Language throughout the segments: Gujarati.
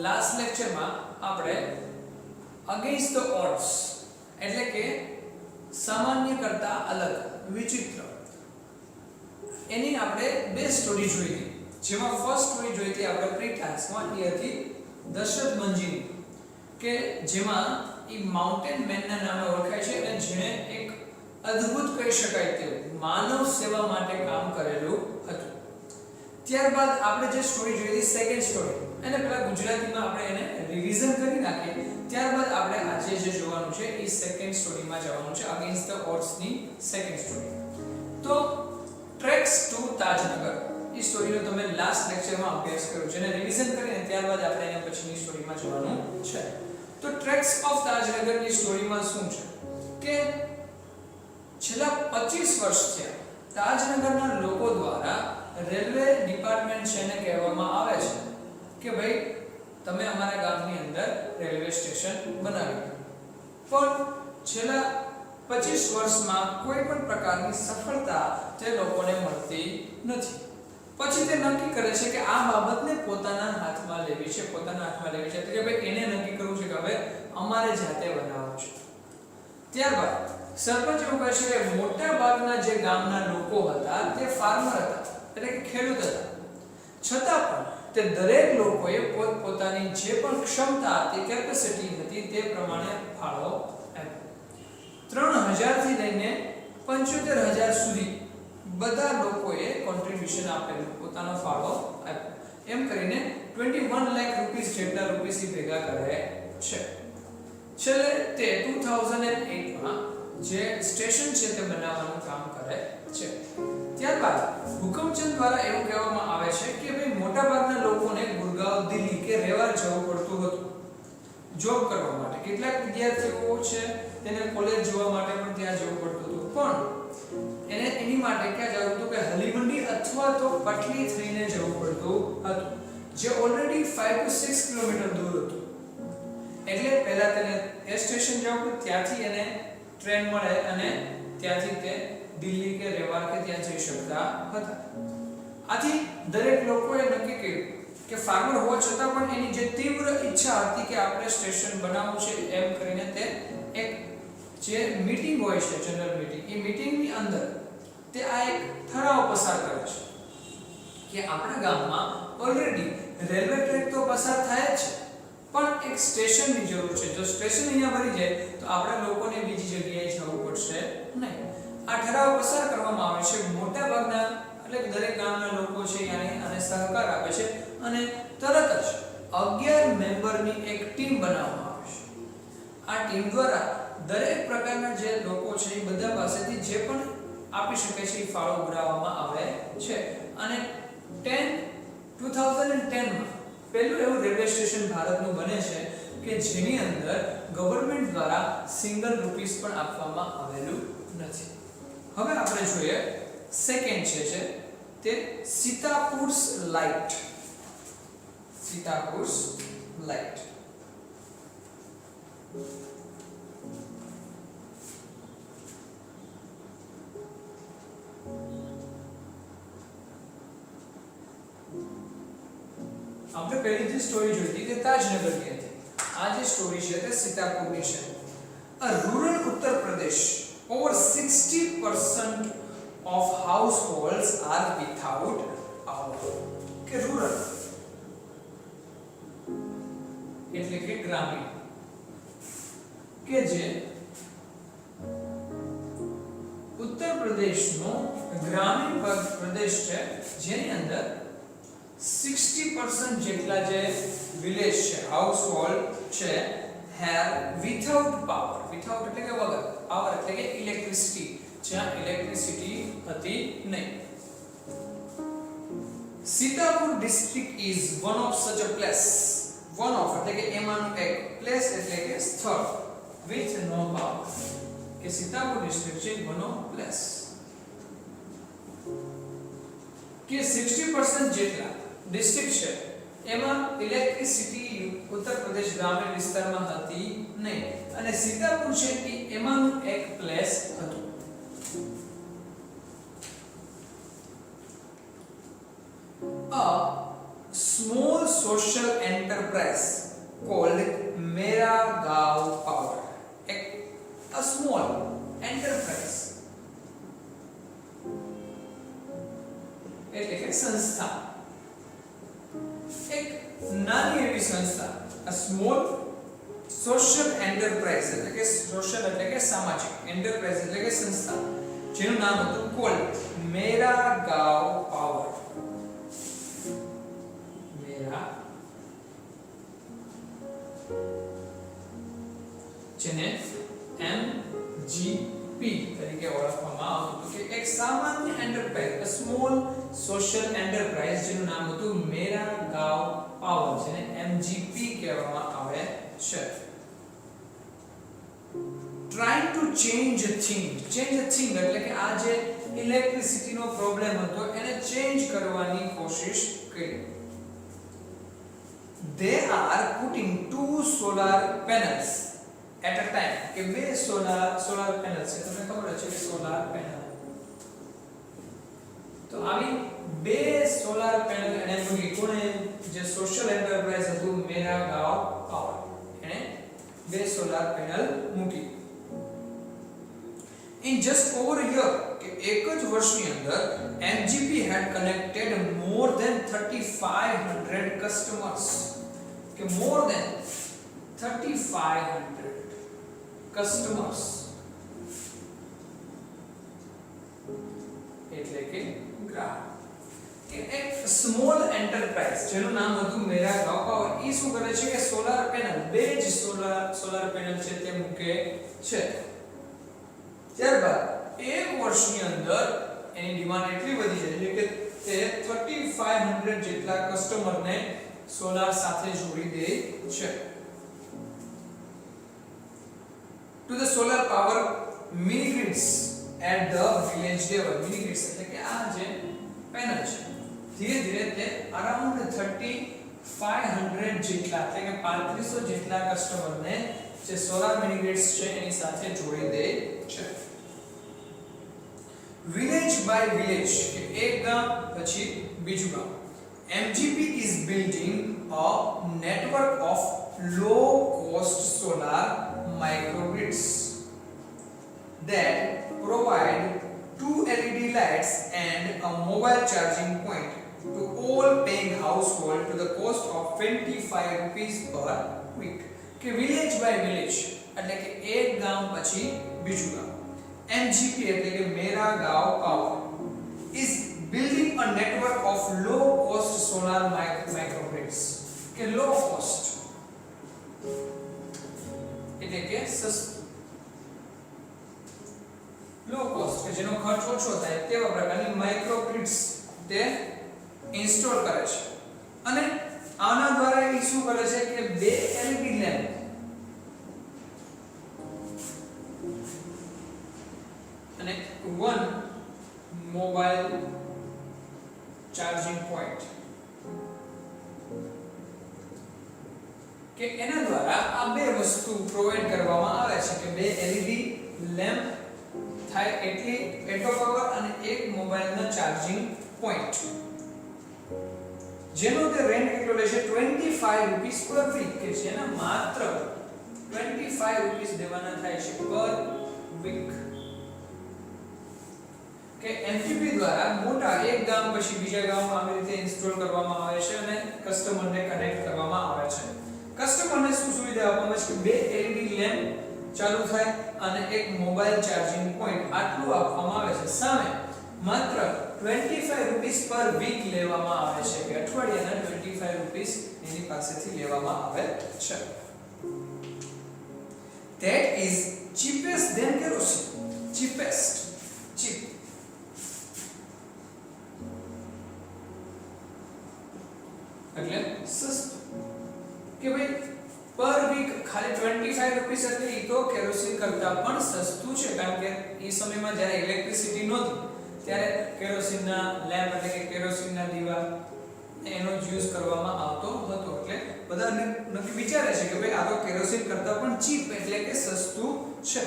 લાસ્ટ લેક્ચરમાં આપણે અગેન્સ્ટ ધ ઓડ્સ એટલે કે સામાન્ય કરતા અલગ વિચિત્ર એની આપણે બે સ્ટોરી જોઈ હતી. જેમાં ફર્સ્ટ સ્ટોરી જોઈ હતી આપણે પ્રી ક્લાસમાં, એ હતી દશરથ મંજીની, કે જેમાં એ માઉન્ટેન મેનના નામે ઓળખાય છે અને જેણે એક અદ્ભુત કહી શકાય તેવું માનવ સેવા માટે કામ કરેલું હતું. ત્યારબાદ આપણે જે સ્ટોરી જોઈ હતી સેકન્ડ સ્ટોરી, એને પહેલા ગુજરાતીમાં આપણે એને રિવિઝન કરી નાખીએ. ત્યારબાદ આપણે આજે જે જોવાનું છે એ સેકન્ડ સ્ટોરીમાં જવાનું છે, અગેન્સ્ટ ધ ઓડ્સ ની સેકન્ડ સ્ટોરી. તો ટ્રેક્સ ટુ તાજનગર એ સ્ટોરીનો તમે લાસ્ટ લેક્ચરમાં અભ્યાસ કર્યો છે, એને રિવિઝન કરીને ત્યારબાદ આપણે એના પછીની સ્ટોરીમાં જવાનું છે. તો ટ્રેક્સ ઓફ તાજનગર ની સ્ટોરીમાં શું છે કે છેલ્લા 25 વર્ષ થયા તાજનગરના લોકો દ્વારા રેલવે ડિપાર્ટમેન્ટ છે ને કહેવામાં આવે છે કે ભાઈ તમે અમારા ગામની અંદર રેલવે સ્ટેશન બનાવી દો. પણ છેલ્લા 25 વર્ષમાં કોઈ પણ પ્રકારની સફળતા તે લોકોને મળતી નથી. પછી તે નક્કી કરે છે કે આ બાબતને પોતાના હાથમાં લેવી છે, એટલે કે ભાઈ એને નક્કી કરવું છે કે હવે અમારે જાતે બનાવવું છે. ત્યારબાદ સરપંચ એવું કહે છે કે મોટા ભાગના જે ગામના લોકો હતા તે ફાર્મર હતા, એટલે કે ખેડૂત હતા. છતાં પણ તે દરેક લોકોએ પોતાની જે પણ ક્ષમતા હતી, કેપેસિટી હતી, તે પ્રમાણે ફાળો આપ્યો. 3000 થી લઈને 75000 સુધી બધા લોકોએ કોન્ટ્રીબ્યુશન આપેલું, પોતાનો ફાળો આપ્યો. એમ કરીને 21 લાખ રૂપિયા જેટલા રૂપિયા ભેગા કરે છે. છેલ્લે તે 2008 માં જે સ્ટેશન છે તે બનાવવાનું કામ કરે છે. ત્યારબાદ હુકમચંદ દ્વારા એવું કહેવામાં આવે છે કે ભાઈ મોટાભાગના લોકોને ગુરગાંવ, દિલ્હી કે રેવા જવું પડતું હતું જોબ કરવા માટે. કેટલાક વિદ્યાર્થીઓ છે તેને કોલેજ જવા માટે પણ ત્યાં જવું પડતું હતું, પણ એને એની માટે ક્યાં જવું હતું કે હલીમંડી અથવા તો પટલી થઈને જવું પડતું હતું, જે ઓલરેડી 5 to 6 કિલોમીટર દૂર હતું. એટલે પહેલા તેને એ સ્ટેશન જવું, ત્યાંથી એને ટ્રેન મળે અને ત્યાંથી તે દિલ્હી કે રેવા કે ત્યાં જઈ શકતા હતા. આથી દરેક લોકોએ નક્કી કર્યું કે ફાર્મર હોવા છતાં પણ એની જે તીવ્ર ઈચ્છા હતી કે આપણે સ્ટેશન બનાવવું છે, એમ કરીને તે એક જે મીટિંગ હોય છે, જનરલ મીટિંગ, એ મીટિંગની અંદર તે આ એક ઠરાવ પસાર કરે છે કે આપણા ગામમાં ઓલરેડી રેલવે ટ્રેક તો પસાર થાય જ છે, પણ એક સ્ટેશનની જરૂર છે. જો સ્ટેશન અહીંયા બની જાય તો આપણા લોકોને બીજી જગ્યાએ જવું પડશે નહીં. આ ઠરાવ પસાર કરવામાં આવે છે. મોટા ભાગના એટલે દરેક ગામના લોકો છે આને સહકાર આપે છે અને તરત જ 11 મેમ્બરની એક ટીમ બનાવવામાં આવે છે. આ ટીમ દ્વારા દરેક પ્રકારના જે લોકો છે એ બધા પાસેથી જે પણ આપી શકે છે એ ફાળો ઉઘરાવવામાં આવે છે. અને 2010 માં પહેલું એવું રેલવે સ્ટેશન ભારતનું બને છે કે જેની અંદર ગવર્નમેન્ટ દ્વારા સિંગલ રૂપીસ પણ આપવામાં આવેલું નથી. હવે આપણે જોઈએ સેકન્ડ છે તે સીતાપુર્સ લાઇટ. આપણે પહેલી જે સ્ટોરી જોઈ હતી તે તાજનગરની હતી. આ જે સ્ટોરી છે તે સીતાપુરની છે. A rural Uttar Pradesh, over 60% of households are without power. કે રૂરલ એટલે કે ગ્રામીણ, કે જે ઉત્તર પ્રદેશનો ગ્રામીણ પ્રદેશ છે, જેની અંદર 60% જેટલા જે વિલેજ છે, હાઉસહોલ્ડ છે, have without power. Without એટલે કે વગર, power એટલે કે ઇલેક્ટ્રિસિટી, જ્યાં ઇલેક્ટ્રિસિટી હતી નહીં. Sitapur district is one of such a place. One of એટલે કે એમાંનું એક, place એટલે કે સ્થળ, with no power. કે Sitapur district છે one of place. કે 60% જેટલા ડિસ્ટ્રિક્ટ છે એમાં ઇલેક્ટ્રિસિટી ઉત્તર પ્રદેશ ગ્રામીણ વિસ્તારમાં હતી નહીં અને સીતાપુર છે કે એમાંનું એક પ્લેસ હતું. A small social enterprise called Mera Gaon Power. A small enterprise એટલે કે સંસ્થા, એક નાની એવી સંસ્થા, a small social enterprise એટલે કે social એટલે કે સામાજિક, enterprise એટલે કે સંસ્થા, જેનું નામ હતું called Mera Gaon Power. મેરા જેને MGP તરીકે ઓળખવામાં આવતું હતું કે એક સામાન્ય enterprise, a small social enterprise જેનું નામ હતું મેરા ગાંવ પાવર, જેને MGP કહેવામાં આવે છે. trying to change a thing એટલે કે આ જે ઇલેક્ટ્રિસિટીનો પ્રોબ્લેમ હતો એને ચેન્જ કરવાની કોશિશ કરી. they are putting 2 solar panels at a time કે બે solar panels છે, તમને ખબર છે કે solar panel, તો આવી બે solar panel એને મૂકી. કોણે? જે સોશિયલ એન્ટરપ્રાઇઝ હતું મેરા ગાંવ પાવર, એને બે solar panel મૂકી. in just over a year કે એક જ વર્ષની અંદર MGP had connected more than 3500 customers કે more than 3500 customers એટલે કે ગ્રાહક. એક સ્મોલ એન્ટરપ્રાઇઝ જેનું નામ હતું મેરા ગાંવ પાવર, ઈ શું કરે છે કે સોલાર પેનલ, બે જ સોલાર પેનલ છે તે મૂકે છે. ત્યારબાદ એક વર્ષની અંદર એની ડિમાન્ડ એટલી વધી જાય કે તે 3500 જેટલા કસ્ટમરને સોલાર સાથે જોડી દે છે. to the solar power mini grids at the village level. mini grids એટલે કે આ જે પેનલ છે ધીરે ધીરે તે અરાઉન્ડ 3500 જેટલા એટલે કે 3500 જેટલા કસ્ટમરને જે સોલાર મિની ગ્રિડ્સ છે એની સાથે જોડી દે છે. વિલેજ બાય વિલેજ કે એક ગામ પછી બીજું ગામ. MGP is building a network of low cost solar microgrids that provide 2 LED lights and a mobile charging point to all paying household to the cost of 25 rupees per week. કે વિલેજ બાય વિલેજ એટલે કે એક ગામ પછી બીજું ગામ. MGP એટલે કે મેરા ગાંવ power is building a network of low cost solar microgrids કે low cost એટલે કે લો કોસ્ટ કે જેનો ખર્ચ ઓછો થાય તેવા પ્રકારની માઇક્રોગ્રિડ્સ તે ઇન્સ્ટોલ કરે છે. અને આના દ્વારા એ શું કરે છે કે બે LED લેમ્પ અને 1 મોબાઈલ ચાર્જિંગ પોઈન્ટ કે એના દ્વારા આ બે વસ્તુ પ્રોવાઈડ કરવામાં આવે છે કે બે LED લેમ્પ થાય એટલો પાવર અને એક મોબાઈલના ચાર્જિંગ પોઈન્ટ, જેનો તે રેન્ટ કેટલો લેશે 25 રૂપીસ પર વીક કે જેના માત્ર 25 રૂપીસ દેવાના થાય છે પર વીક. કે MGP દ્વારા મોટા એક ગામ પછી બીજા ગામમાં આવી રીતે ઇન્સ્ટોલ કરવામાં આવે છે અને કસ્ટમરને કનેક્ટ કરવામાં આવે છે. કસ્ટમરને શું સુવિધા આપવામાં છે કે બે LED લેમ્પ ચાલુ થાય અને એક મોબાઈલ ચાર્જિંગ પોઈન્ટ આટલું આપવામાં આવે છે. સામે માત્ર 25 રૂપીસ પર વીક લેવામાં આવે છે કે અઠવાડિયાના 25 રૂપીસ એની પાસેથી લેવામાં આવે છે. that is cheapest than kerosene. cheapest cheap એટલે સસ્તું કે ભાઈ પર વીક ખાલી 25 રૂપીસ એટલે ઈ તો કેરોસીન કરતા પણ સસ્તું છે, કારણ કે એ સમયમાં જ્યારે ઇલેક્ટ્રિસિટી નહોતી ત્યારે કેરોસીનના લેમ્પ એટલે કે કેરોસીનના દીવા એનો જ યુઝ કરવામાં આવતો હતો. એટલે બધા નક્કી વિચારે છે કે ભાઈ આ તો કેરોસીન કરતાં પણ ચીપ એટલે કે સસ્તું છે.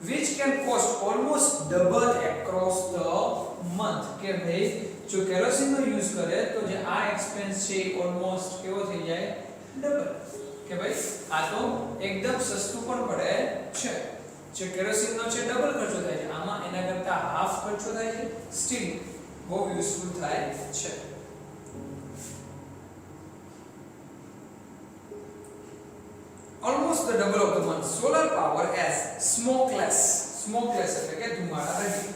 which can cost almost double across the month. કે ભાઈ જો કેરોસીનનો યુઝ કરે તો જે આ એક્સપેન્સ છે ઓલમોસ્ટ કેવો થઈ જાય ડબલ. કે ભાઈ આ તો એકદમ સસ્તું પણ પડે છે. જે કેરોસીનનો છે ડબલ ખર્ચો થાય છે, આમાં એના કરતાં હાફ ખર્ચો થાય છે, સ્ટીલ બહુ યુઝફુલ થાય છે. almost the double of the month. Solar power as smokeless. Smokeless એટલે કે ધુમાડા રહિત.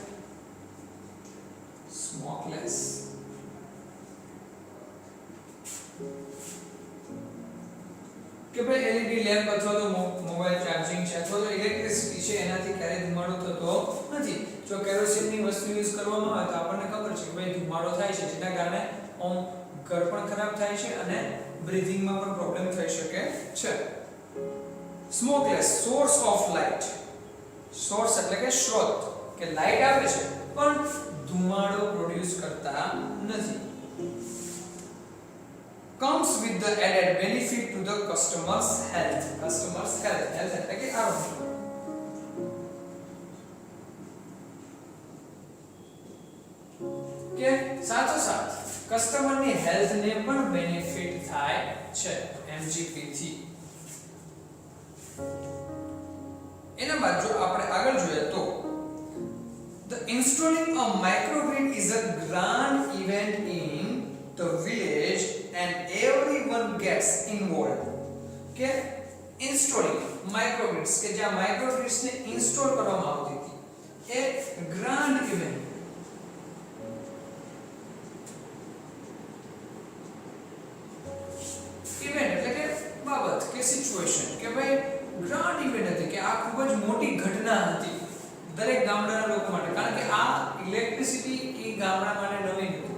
Smokeless. કે ભાઈ LED લેમ્પ અથવા તો મોબાઈલ ચાર્જિંગ છે અથવા તો ઇલેક્ટ્રિસિટી છે એનાથી ક્યારેય ધુમાડો થતો નથી. જો કેરોસીનની વસ્તુ યુઝ કરવામાં આવે તો આપણને ખબર છે કે ભાઈ ધુમાડો થાય છે, જેના કારણે ઘર પણ ખરાબ થાય છે અને બ્રીથિંગમાં પણ પ્રોબ્લેમ થઈ શકે છે. Smokeless, source of light. Source એટલે કે સ્ત્રોત, કે લાઈટ આપે છે પણ ધુમાડો પ્રોડ્યુસ કરતા નથી. comes with the added benefit to the customer's health. Customer's health, health એટલે કે આરોગ્ય. કે સાથોસાથ કસ્ટમરની હેલ્થને પણ બેનિફિટ થાય છે MGP થી. એના બાદ જો આપણે આગળ જોઈએ તો the installing a microgrid is a grand event in the village and everyone gets involved. કે installing microgrids કે જ્યાં microgrids ને ઇન્સ્ટોલ કરવામાં આવતી હતી એ grand event. ઇવેન્ટ એટલે કે બાબત કે સિચ્યુએશન, કે ભાઈ ગ્રાન્ડ ઇવેન્ટ હતી, કે આ ખૂબ જ મોટી ઘટના હતી દરેક ગામડાના લોકો માટે. કારણ કે આ ઇલેક્ટ્રિસિટી એ ગામડા માટે નવી હતી.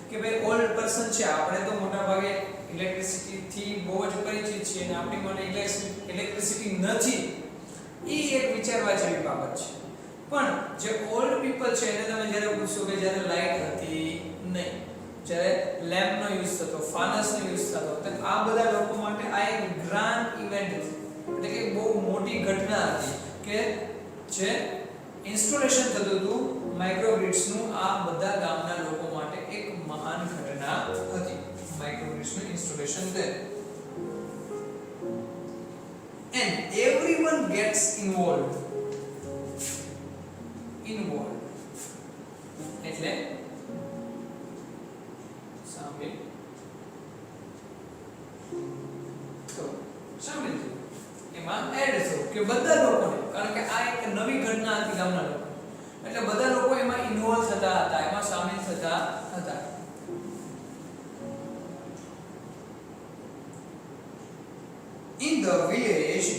કે ભાઈ ઓલ્ડ પર્સન છે, આપણે તો મોટા ભાગે ઇલેક્ટ્રિસિટી થી બહુ જ પરિચિત છીએ અને આપણી માટે ઇલેક્ટ્રિસિટી નથી, એ એક વિચારવા જેવી બાબત છે. પણ જે ઓલ્ડ પીપલ છે એને તમે જ્યારે પૂછશો કે જ્યારે લાઇટ હતી નહીં, જ્યારે લેમ્પનો યુઝ થતો, ફાનસનો યુઝ થતો, તો આ બધા લોકો માટે આ એક ગ્રાન્ડ ઇવેન્ટ હતી. એટલે કે બહુ મોટી ઘટના હતી કે જે ઇન્સ્ટોલેશન થતું હતું માઇક્રોગ્રિડ્સનું, આ બધા ગામના લોકો માટે એક મહાન ઘટના હતી માઇક્રોગ્રિડ્સનું installation there. And everyone gets involved. એટલે શામિલ થયું, એમાં એડ થયું કે બધા લોકોને. કારણ કે આ એક નવી ઘટના હતી ગામના લોકો, એટલે બધા લોકો એમાં ઇન્વોલ્વ થતા હતા, એમાં શામિલ થતા હતા. In the village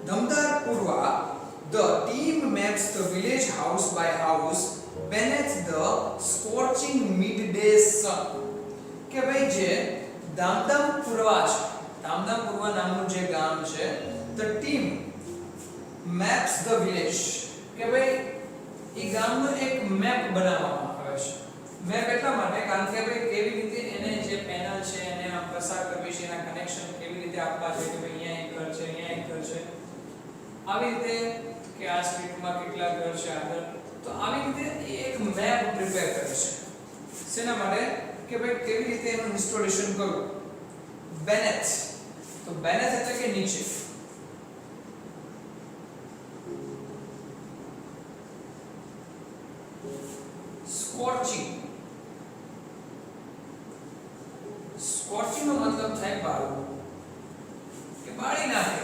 Dhamdarpura, the team maps the village house by house beneath the scorching midday sun. કે ભાઈ જે ધામધામપુરવા છે, ધામધામપુરવા નામનું જે ગામ છે, the team maps the village. કે ભાઈ એ ગામનો એક મેપ બનાવવામાં આવે છે. મેપ એટલા માટે કારણ કે ભાઈ કેવી રીતે એને જે પેનલ છે એને આમ પસાર કરવી છે, એના કનેક્શન કેવી રીતે આપવા છે, કે ભાઈ અહીંયા એક ઘર છે, અહીંયા એક ઘર છે, આવી રીતે કે આ સ્ટ્રીટમાં કેટલા ઘર છે આગળ. તો આવી રીતે એક મેપ પ્રિપેર કરે છે. શેના માટે? કે ભાઈ કેવી રીતે એનું ઇન્સ્ટોલેશન કરવું. બેનેથ, તો બેનેથ એટલે કે નીચે. સ્કોર્ચિંગ, સ્કોર્ચિંગ નો મતલબ થાય બાળવું, કે બાળી નાખે.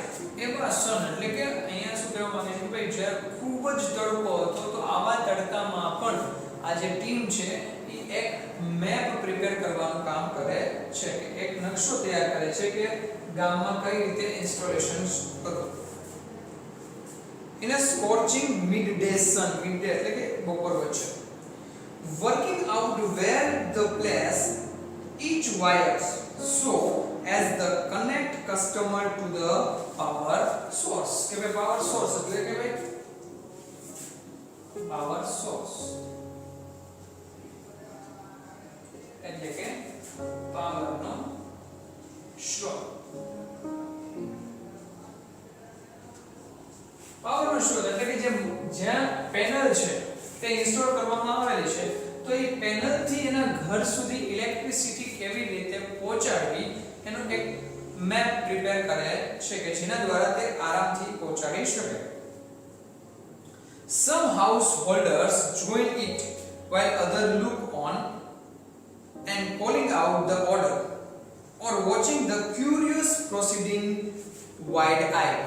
એવા સન એટલે કે અહીંયા શું કહેવા માંગે છે કે ભાઈ જ્યારે ખૂબ જ તડકો હતો તો આવા તડકામાં પણ આ જે ટીમ છે એ એક મેપ પ્રિપેર કરવાનું કામ કરે છે, કે એક નકશો તૈયાર કરે છે કે ગામમાં કઈ રીતે ઇન્સ્ટોલેશન કરવું. In a સ્કોર્ચિંગ midday son, midday એટલે કે બપોર વચ્ચે. Working out where the place each wires so as the connect customer to the power source. કે ભાઈ પાવર સોર્સ એટલે કે ભાઈ પાવર સોર્સ એટલે કે પાવરનો સ્ત્રોત. પાવરનો સ્ત્રોત એટલે કે જ્યાં પેનલ છે તે ઇન્સ્ટોલ કરવામાં આવેલી છે, તો એ પેનલ થી એના ઘર સુધી ઇલેક્ટ્રિસિટી કેવી રીતે પહોંચાડવી એનો એક મેપ પ્રિપેર કરે છે કે જેના દ્વારા તે આરામથી પહોંચાડી શકે. Some householders join it while others look on and calling out the order or watching the curious proceeding wide-eyed.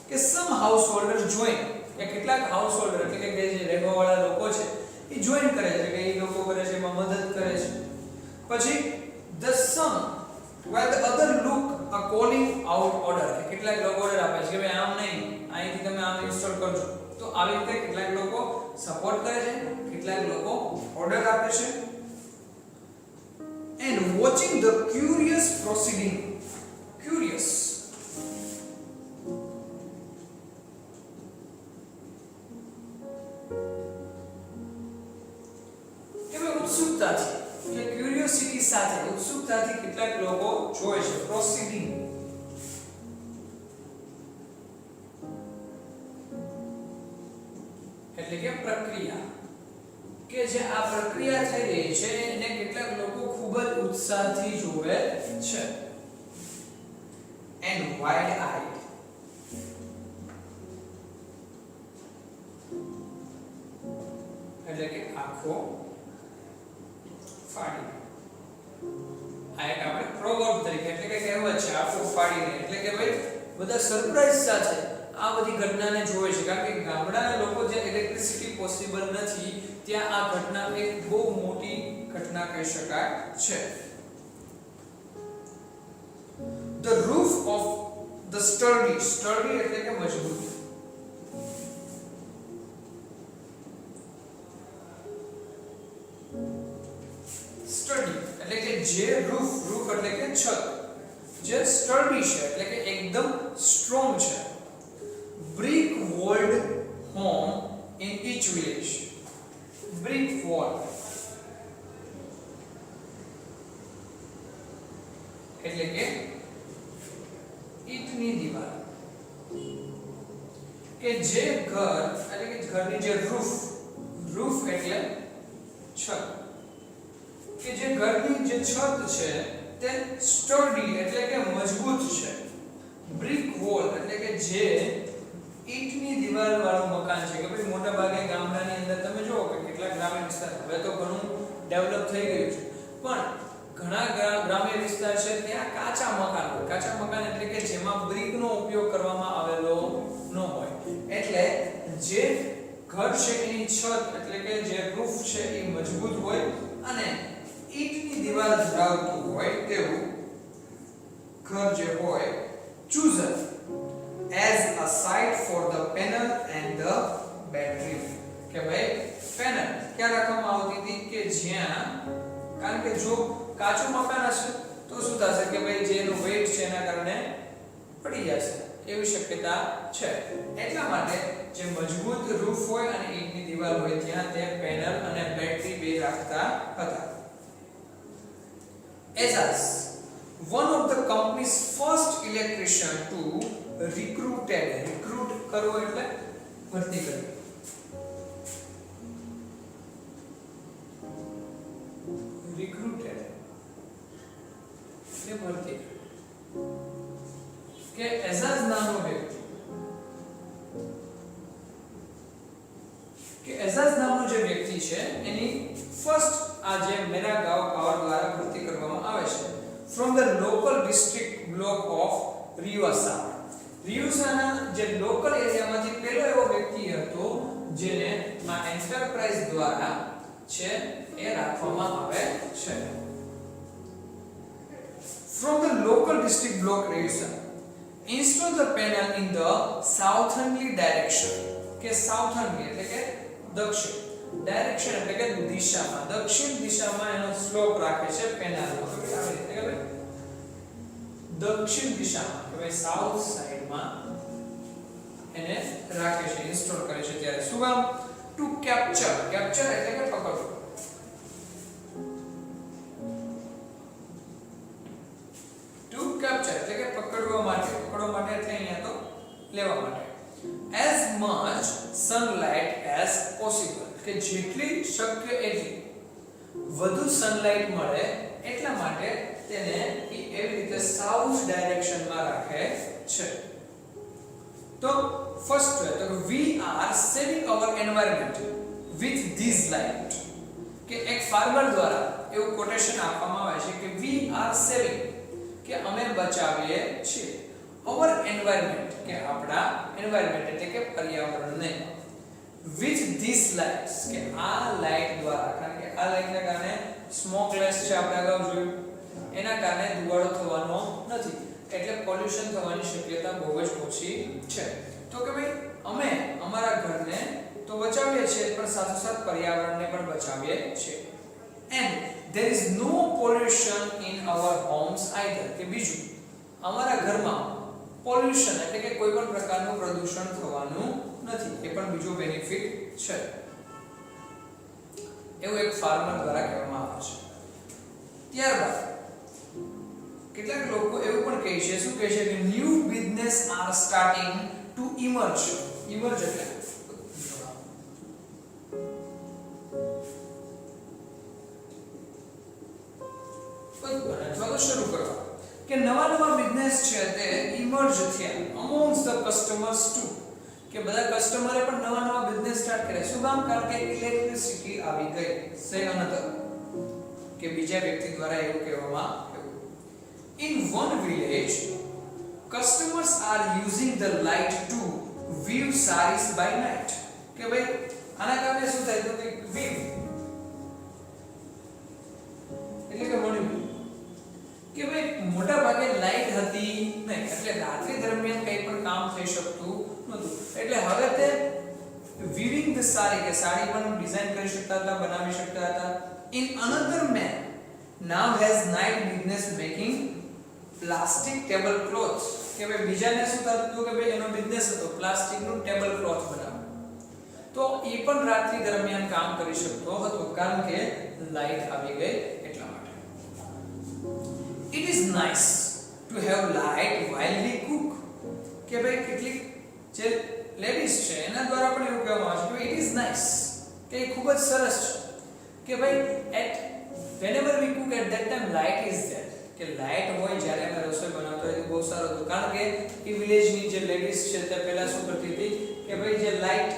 કે some householders join, કે કેટલાક householder એટલે કે જે રહેવા વાળા લોકો છે એ જોઈન કરે છે, કે એ લોકો કરે છે એમાં મદદ કરે છે. પછી the some while the other look are calling out order, કે કેટલાક લોકો ઓર્ડર આપે છે કે ભાઈ આમ નહીં, અહીંથી તમે આમ ઇન્સ્ટોલ કરજો. તો આવી રીતે કેટલાક લોકો સપોર્ટ કરે છે, કેટલાક લોકો ઓર્ડર આપે છે. and watching the curious proceeding, curious ઉત્સુકતાથી, એટલે ક્યુરિયોસિટી સાથે ઉત્સુકતાથી કેટલાક લોકો જોવે છે. પ્રોસીડિંગ એટલે કે પ્રક્રિયા, કે જે આ પ્રક્રિયા થઈ રહી છે એને કેટલાક લોકો ખૂબ જ ઉત્સાહથી જોવે છે. and wide eyed એટલે કે આંખો ફાડી. આ એક આપણે પ્રોવર્બ તરીકે એટલે કે કહેવત છે, આંખો ફાડીને, એટલે કે ભાઈ બધા સરપ્રાઈઝ સાથે આ બધી ઘટનાને જોવે છે, કારણ કે ગામડાના લોકો જે ઇલેક્ટ્રિસિટી પોસિબલ નથી ત્યાં આ ઘટના એક બહુ મોટી ઘટના કહી શકાય છે. The roof of the sturdy એટલે કે મજબૂત. સ્ટડી એટલે કે જે રૂફ એટલે કે છત, જે સ્ટડી છે એટલે કે એકદમ સ્ટ્રોંગ છે. brick walled home in each village. brick wall એટલે કે ઈંટની દીવાલ, કે જે ઘર એટલે કે ઘરની જે રૂફ એટલે છત, કે જે ઘરની જે છત છે તે સ્ટર્ડી એટલે કે મજબૂત છે. brick wall એટલે કે જે ઈંટની દીવાલ વાળું મકાન છે, કે ભાઈ મોટા ભાગે ગામડાની અંદર તમે જોવો કે કેટલાક ગ્રામીણ વિસ્તાર, હવે તો ઘણું ડેવલપ થઈ ગયું છે, પણ ઘણા ગ્રામ્ય વિસ્તાર છે ત્યાં કાચા મકાન હોય. કાચા મકાન એટલે કે જેમાં બ્રિકનો ઉપયોગ કરવામાં આવેલો ન હોય, એટલે જે ઘર છે એની છત એટલે કે જે રૂફ છે એ મજબૂત હોય અને ઈંટની દીવાલ ધરાવતું હોય તેવું ઘર જે હોય chosen as a site for the panel and the battery. કે ભાઈ પેનલ ક્યાં રાખવામાં આવતી હતી કે જ્યાં, કારણ કે જો કાચું મકાન હશે તો શું થશે કે ભાઈ જેનું વેઇટ છે એના કારણે પડી જશે, એવી શક્યતા છે. એટલા માટે જે મજબૂત રૂફ હોય અને ઈંટની દીવાલ હોય ત્યાં તે પેનલ અને બેટરી બે રાખતા હતા. Azaz, one of the company's first electrician to recruit કરવો એટલે ભરતી કરવી. recruited એટલે ભરતી, કે એઝાઝ નામનો વ્યક્તિ, કે એઝાઝ નામનો જે વ્યક્તિ છે એની ફર્સ્ટ આ જે મેરા ગાંવ પાવર દ્વારા ભરતી કરવામાં આવે છે from the local district block of રિયોસા. રિયોસાના જે લોકલ એરિયામાંથી પહેલો એવો વ્યક્તિ હતો જેને આ એન્ટરપ્રાઇઝ દ્વારા છે એ રાખવામાં આવે છે. from the local district block Ryusa install the panel in the southerly direction. કે southerly એટલે કે દક્ષિણ, ડાયરેક્શન એટલે કે દિશામાં, દક્ષિણ દિશામાં એનો સ્લોપ રાખે છે પેનલ. આવી રીતે કે દક્ષિણ દિશામાં કે ભાઈ સાઉથ સાઈડમાં એને રાખે છે, ઇન્સ્ટોલ કરે છે. ત્યારે શું કામ? ટુ કેપ્ચર, કેપ્ચર એટલે કે પકડવું. ટુ કેપ્ચર એટલે કે પકડવા માટે, પકડવા માટે એટલે અહીંયા તો લેવા માટે. as much sunlight as possible કે જેટલી શક્ય એટલી વધુ સનલાઇટ મળે એટલા માટે તેને એવી રીતે સાઉથ ડાયરેક્શનમાં રાખે છે. તો ફર્સ્ટ તો we are saving our environment with this light કે એક ફાર્મર દ્વારા એવું કોટેશન આપવામાં આવે છે કે we are saving કે અમે બચાવીએ છીએ our environment કે આપણા environment એટલે કે પર્યાવરણને with these lights કે આ લાઇટ દ્વારા, કારણ કે આ લાઇટના કારણે સ્મોકલેસ છે આપણે અગાઉ જોયું, એના કારણે ધુવાડો થવાનો નથી એટલે પોલ્યુશન થવાની શક્યતા બહુ જ ઓછી છે. તો કે ભાઈ અમે અમારા ઘરને તો બચાવીએ છીએ પણ સાથોસાથ પર્યાવરણને પણ બચાવીએ છીએ. and there is no pollution in our homes either કે બીજું અમારા ઘરમાં પોલ્યુશન એટલે કે કોઈ પણ પ્રકારનું પ્રદૂષણ થવાનું નથી, એ પણ બીજો બેનિફિટ છે એવું એક ફાર્મર દ્વારા કહેવામાં આવે છે. ત્યારબાદ કેટલાક લોકો એવું પણ કહે છે, શું કહે છે કે new business are starting to emerge. Emerge એટલે અથવા તો શરૂ કરવા કે નવા નવા બિઝનેસ છે તે ઇમર્જ થયા અમોંગ્સ ધ કસ્ટમર્સ ટુ કે બધા કસ્ટમરે પણ નવા નવા બિઝનેસ સ્ટાર્ટ કર્યા. શું કામ? કારણ કે ઇલેક્ટ્રિસિટી આવી ગઈ. સે અનધર કે બીજા વ્યક્તિ દ્વારા એવું કહેવામાં આવ્યું. In one village customers are using the light to view sarees by night કે ભાઈ આના કારણે શું થાય તો કે view એટલે કે મળ્યું કે ભાઈ મોટા ભાગે લાઈટ હતી નહીં એટલે રાત્રિ દરમિયાન કંઈ પણ કામ થઈ શકતું નહોતું એટલે હવે તે viewing the saree કે સાડી પણ ડિઝાઇન કરી શકતા હતા, બનાવી શકતા હતા. In another man now has night business making plastic table cloths કે ભાઈ બીજાને શું થતું હતું કે ભાઈ એનો બિઝનેસ હતો પ્લાસ્ટિકનું ટેબલ ક્લોથ બનાવવાનું, તો એ પણ રાત્રિ દરમિયાન કામ કરી શકતો હતો કારણ કે લાઈટ આવી ગઈ એટલા માટે. It is nice to have light while we cook કે ભાઈ કેટલીક જે લેડીઝ છે એના દ્વારા પણ એવું કહેવામાં આવે છે કે it is nice કે એ ખૂબ જ સરસ છે કે ભાઈ at whenever we cook at that time light is there કે લાઈટ હોય જ્યારે અમે રસોઈ બનાવતા હોય તો બહુ સારું હતું કારણ કે એ વિલેજની જે લેડીઝ છે તે પહેલા શું કરતી હતી કે ભાઈ જે લાઈટ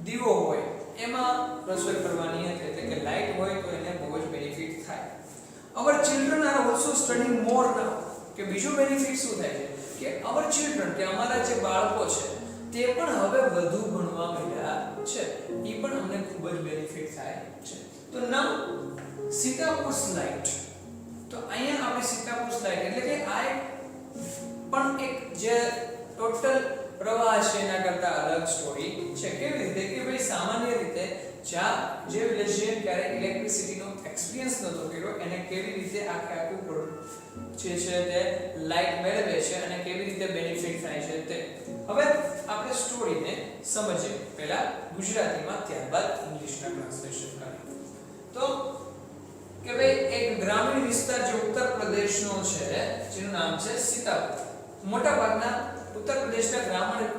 દીવો હોય એમાં રસોઈ કરવાની હતી એટલે કે લાઈટ હોય તો એને બહુ જ બેનિફિટ થાય. our children are also studying more now કે બીજો બેનિફિટ શું થાય છે કે our children કે અમારા જે બાળકો છે તે પણ હવે વધુ ભણવા માંડ્યા છે, એ પણ અમને ખૂબ જ બેનિફિટ થાય છે. તો now સીતાપુર લાઇટ, તો અહીંયા આપણે સીતાપુર લાઇટ એટલે કે આ પણ એક જે ટોટલ પ્રવાહ છે એના કરતા અલગ સ્ટોરી છે. કેવી રીતે કે ભાઈ સામાન્ય રીતે જ્યાં જે વિલેજિયન ક્યારે ઇલેક્ટ્રિસિટીનો એક્સપિરિયન્સ નહોતો કર્યો એને કેવી રીતે આખે આખું જે છે તે લાઇટ મેળવે છે અને કેવી રીતે બેનિફિટ થાય છે તે હવે આપણે સ્ટોરીને સમજીએ. પહેલા ગુજરાતીમાં ત્યારબાદ ઇંગ્લિશમાં ટ્રાન્સલેશન કરીએ. તો કે ભાઈ એક ગ્રામીણ વિસ્તાર જે ઉત્તર પ્રદેશનો છે જેનું નામ છે સીતાપુર. મોટા ભાગના ઉત્તર પ્રદેશના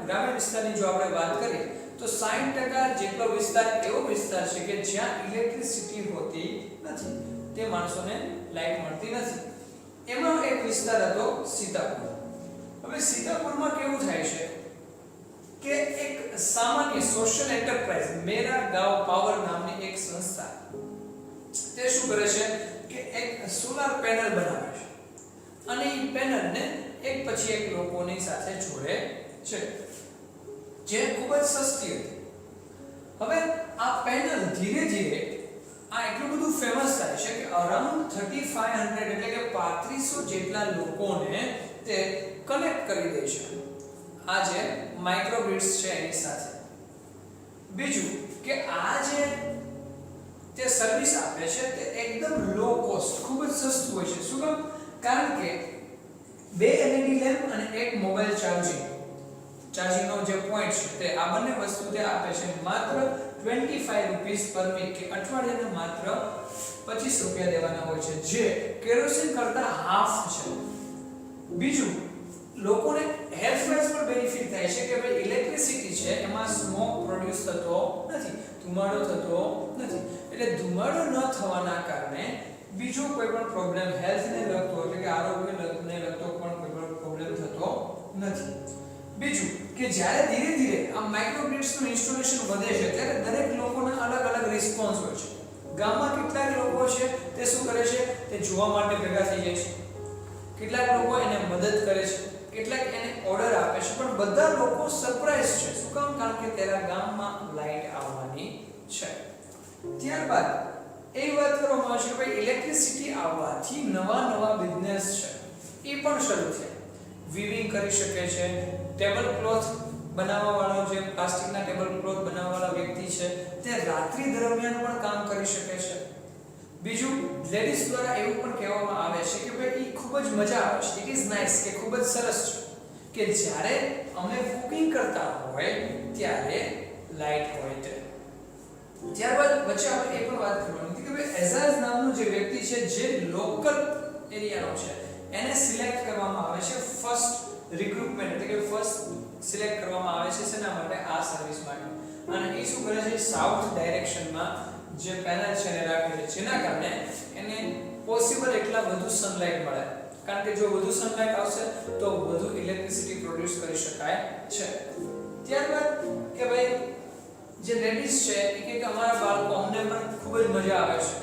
ગ્રામીણ વિસ્તારની જો આપણે વાત કરીએ તો 60% જેટલો વિસ્તાર એવો વિસ્તાર છે કે જ્યાં ઇલેક્ટ્રિસિટી હોતી નથી, તે માણસોને લાઇટ મળતી નથી. એમાં એક વિસ્તાર હતો સીતાપુર. હવે સીતાપુરમાં કેવું થાય છે કે એક સામાન્ય સોશિયલ એન્ટરપ્રાઇઝ મેરા ગાંવ પાવર નામની એક સંસ્થા તે શું કરે છે કે એક સોલાર પેનલ બનાવે છે અને એ પેનલને એક પછી એક લોકોની સાથે જોડે છે જે ખૂબ જ સસ્તી હતી. હવે આ પેનલ ધીરે ધીરે આ એટલું બધું ફેમસ થાય છે કે અરાઉન્ડ 3500 એટલે કે 3500 જેટલા લોકોને તે કનેક્ટ કરી દે છે આ જે માઇક્રોગ્રિડ્સ છે એની સાથે. બીજું કે આ જે તે સર્વિસ આપે છે તે એકદમ લો કોસ્ટ ખૂબ જ સસ્તું હોય છે. શું કામ? કારણ કે 2 LED લેમ્પ અને એક મોબાઈલ ચાર્જિંગ ચાર્જિંગ નો જે પોઈન્ટ છે તે આ બંને વસ્તુ તે આપે છે માત્ર 25 રૂપીસ પર વીક કે અઠવાડિયાના માત્ર 25 રૂપિયા દેવાના હોય છે જે કેરોસીન કરતા હાફ છે. બીજું લોકોને હેલ્થ વાઇઝ પણ બેનિફિટ થાય છે કે ભાઈ ઇલેક્ટ્રિસિટી છે એમાં સ્મોક પ્રોડ્યુસ થતો નથી, ધુમાડો થતો નથી. એટલે ધુમાડો ન થવાના કારણે બીજો કોઈ પણ પ્રોબ્લેમ હેલ્થને લગતો એટલે કે આરોગ્યને લગતો પણ કોઈ પણ પ્રોબ્લેમ થતો નથી. બીજું કે જ્યારે ધીરે ધીરે આ માઇક્રોગ્રિડ્સનું ઇન્સ્ટોલેશન વધે છે ત્યારે દરેક લોકોના અલગ અલગ રિસ્પોન્સ હોય છે. ગામમાં કેટલાક લોકો છે તે શું કરે છે તે જોવા માટે ભેગા થઈ જાય છે, કેટલાક લોકો એને મદદ કરે છે, કેટલાક એને ઓર્ડર આપે છે, પણ બધા લોકો સરપ્રાઈઝ છે. શું કામ? કારણ કે તેરા ગામમાં લાઈટ આવવાની છે. ત્યારબાદ એ વાત કરવામાં આવે છે કે ભાઈ ઇલેક્ટ્રિસિટી આવવાથી નવા બિઝનેસ છે એ પણ શરૂ થયા. વીવિંગ કરી શકે છે, ટેબલ ક્લોથ બનાવવા વાળો જે પ્લાસ્ટિકના ટેબલ ક્લોથ બનાવવા વાળા વ્યક્તિ છે તે રાત્રિ દરમિયાન પણ કામ કરી શકે છે. બીજું લેડીઝ દ્વારા એવું પણ કહેવામાં આવે છે કે ભાઈ ઈ ખૂબ જ મજા આવે છે, ઇટ ઇઝ નાઇસ કે ખૂબ જ સરસ છે કે જ્યારે અમે કુકિંગ કરતા હોય ત્યારે લાઈટ હોય તે. ત્યારબાદ વચ્ચે આપણે એ પણ વાત કરવાની હતી કે ભાઈ એઝાઝ નામનો જે વ્યક્તિ છે જે લોકલ એરિયાનો છે એને સિલેક્ટ કરવામાં આવે છે ફર્સ્ટ રિક્રુટમેન્ટ એટલે કે ફર્સ્ટ સિલેક્ટ કરવામાં આવે છે શેના માટે? આ સર્વિસ માટે. અને એ શું કરે છે સાઉથ ડાયરેક્શનમાં જે પેનલ છે એને રાખે છે જેના કારણે એને પોસિબલ એટલા વધુ સનલાઇટ મળે, કારણ કે જો વધુ સનલાઇટ આવશે તો વધુ ઇલેક્ટ્રિસિટી પ્રોડ્યુસ કરી શકાય છે. ત્યારબાદ કે ભાઈ જે લેડીઝ છે એ કે અમારા બાળકો અમને પણ ખૂબ જ મજા આવે છે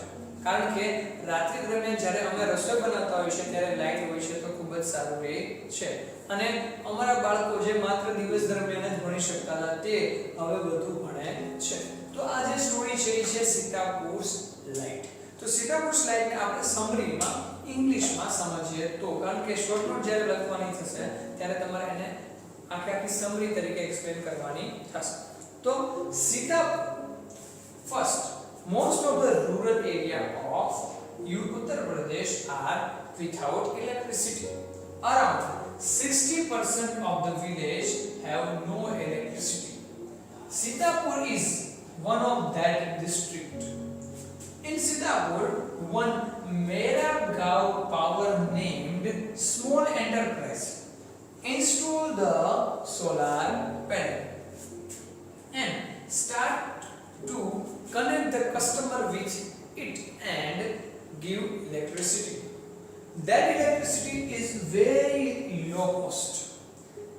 કારણ કે રાત્રિ દરમિયાન જ્યારે અમે રસોઈ બનાવતા હોઈએ છીએ ત્યારે લાઈટ હોય છે તો ખૂબ જ સારું રહે છે. અને અમારા બાળકો જે માત્ર દિવસ દરમિયાન જ ભણી શકતા હતા તે હવે વધુ ભણે છે. તો આ જે સ્ટોરી છે એ છે સીતાપુર લાઇટ. તો સીતાપુર લાઇટને આપણે સમરીમાં ઇંગ્લિશમાં સમજીએ તો, કારણ કે શોર્ટ નોટ જ્યારે લખવાની થશે ત્યારે તમારે એને આખી સમરી તરીકે એક્સપ્લેન કરવાની થશે. તો Sita first most of the rural area of Uttar Pradesh are without electricity. Around 60% of the village have no electricity. Sitapur is one of that district. In Sitapur, one Mera Gaon Power named small enterprise installed the solar panel and start to connect the customer with it and give electricity. That electricity is very low cost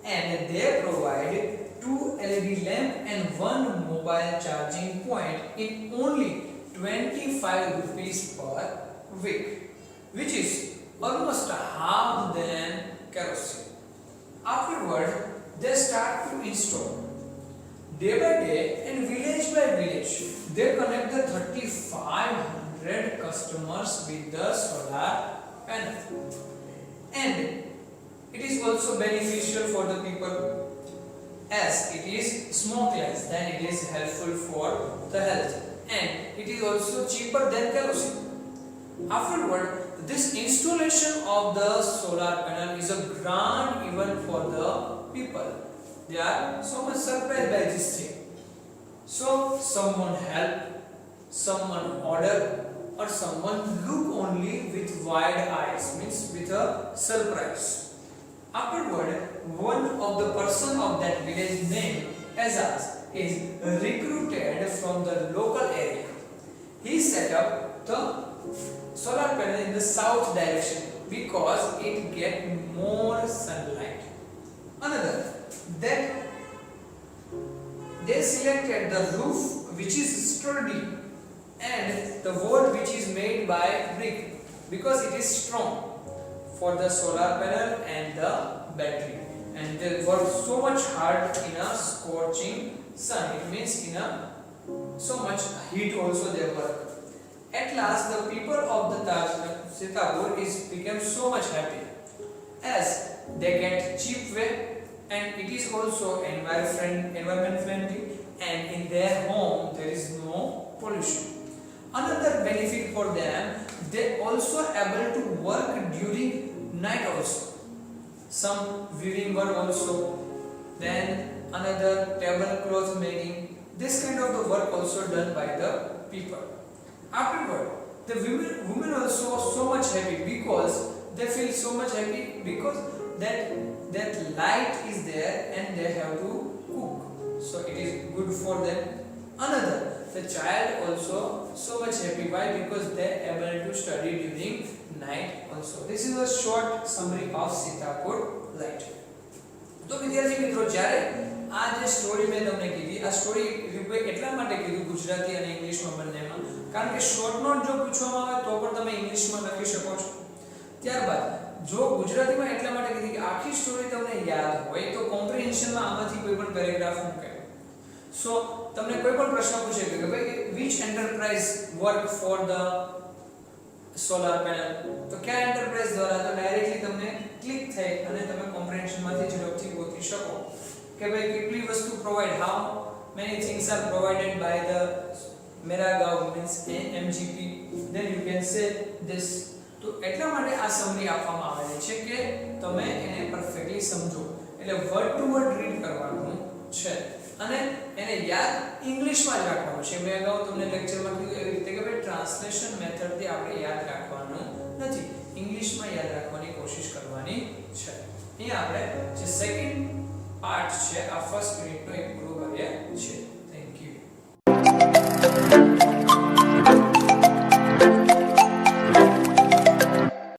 and they provide 2 LED lamp and 1 mobile charging point in only 25 rupees per week, which is almost half than kerosene. Afterward, they start to install. Day by day and village by village, they connect the 3,500 customers with the solar panel. And it is also beneficial for the people as it is smokeless, then it is helpful for the health, and it is also cheaper than kerosene. Afterward, this installation of the solar panel is a grand event for the people. They are so much surprised by this thing. So someone help, someone order, or someone look only with wide eyes, means with a surprise. Afterward, one of the person of that village named Azaz is recruited from the local area. He set up the solar panel in the south direction because it get more sunlight. Another, that they selected the roof which is sturdy and the wall which is made by brick because it is strong for the solar panel and the battery, and they work so much hard in a scorching sun. It means in a so much heat also they work. At last the people of the Sitapur is become so much happy as they get cheap way and it is also environment friendly, and in their home there is no pollution. Another benefit for them, they also able to work during night also. Some weaving work also, then another tablecloth making. This kind of the work also done by the people. Afterward, the women also so much happy because they feel so much happy because that light is there and they have to cook, so it is good for them. Another, the child also so much happy. Why? Because they able to study during night also. This is a short summary of Sitakot light. તો વિદ્યાર્થી મિત્રો, જ્યારે આ જે સ્ટોરી મેં તમને કીધી, આ સ્ટોરી એટલા માટે કીધું ગુજરાતી અને ઇંગ્લિશમાં બંનેમાં, કારણ કે શોર્ટ નોટ જો પૂછવામાં આવે તો પણ તમે ઇંગ્લિશમાં લખી શકો છો. ત્યારબાદ જો ગુજરાતીમાં એટલા માટે કીધી કે આખી સ્ટોરી તમને યાદ હોય તો કોમ્પ્રિહેન્શનમાં આમાંથી કોઈ પણ પેરેગ્રાફ મૂકે. સો તમને કોઈ પણ પ્રશ્ન પૂછે કે ભાઈ which enterprise work for the solar panel, તો કયા એન્ટરપ્રાઇઝ દ્વારા, તો ડાયરેક્ટલી તમને ક્લિક થઈ અને તમે કોમ્પ્રિહેન્શનમાંથી ઝડપથી ગોતી શકો કે ભાઈ કેટલી વસ્તુ provide, how many things are provided by the Meragao means MGP, then you can say this. તો એટલા માટે આ સમરી આપવામાં આવેલી છે કે તમે એને પરફેક્ટલી સમજો, એટલે વર્ડ ટુ વર્ડ રીડ કરવાનું છે અને એને યાદ ઇંગ્લિશમાં જ રાખવાનું છે. મેં અગાઉ તમને લેક્ચરમાં કીધું એવી રીતે કે ભાઈ ટ્રાન્સલેશન મેથડથી આપણે યાદ રાખવાનું નથી, ઇંગ્લિશમાં યાદ રાખવાની કોશિશ કરવાની છે. અહીંયા આપણે જે સેકન્ડ પાર્ટ છે આ ફર્સ્ટ યુનિટનો એક પૂરો કર્યા છે.